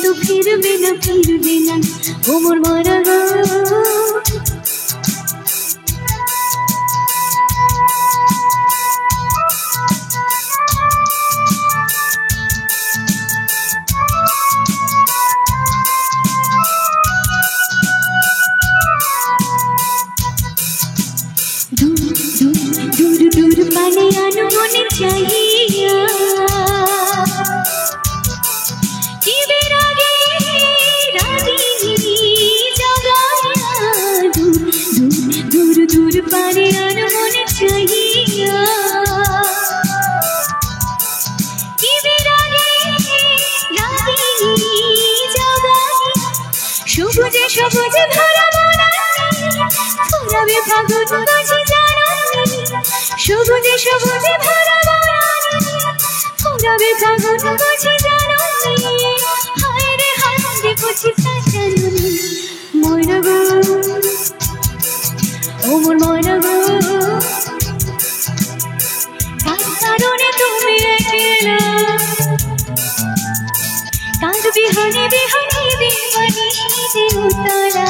তো ফিরবে না ও মোর মরা গো। दूर दूर पाने आनो होने चाहिए कि बेरागे राधी जगाया। दूर दूर पाने आनो होने चाहिए कि बेरागे राधी जगाया। সবুজে সবুজে ভরা ফুরাবে ফাগুন মাঝে জানানি। সবুজে সবুজে ভরা ফুরাবে ফাগুন মাঝে জানানি। হায় রে কচি জানানি ময়না গো ও মোর ময়না গো। কার কারণে তুমি একলা কার বিহানে বিহানে দিবানিশিতে উতলা।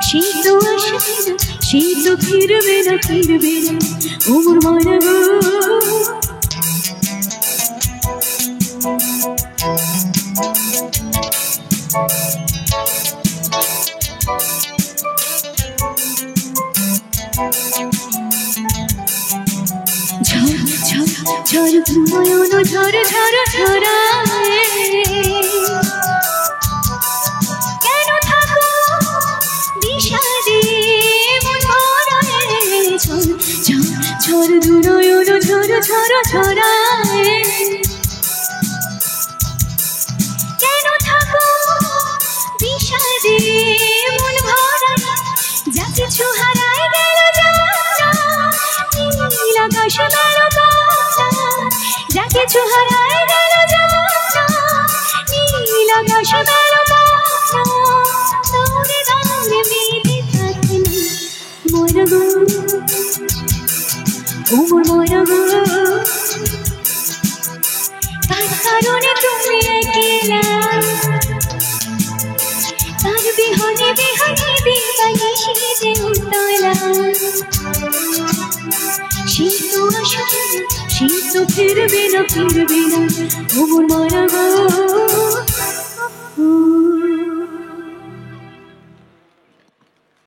সেই তো আসবে না সেই তো ফিরবে না ও মোর ময়না গো। ঝড় নয়ন ঝড় ঝড় ঝরায় কেন থাকো বিষাদে মন ভরায়। ঝড় নয়ন ঝড় ঝড় ঝরায় কেন থাকো বিষাদে মন ভরায়। যা কিছু হারায় গেল নীল আকাশে মেলো যা কিছু হারায় গেল নীল আকাশে মেলো দৌড়ে দৌড়ে মেতে থাকে না ময়না গো ও মোর ময়না গো। কার কারণে তুমি একলা কার বিহনে বিহনে দিবানিশিতে উতলা। সেই তো আসবে না সেই তো ফিরবে না ও মোর ময়না গো।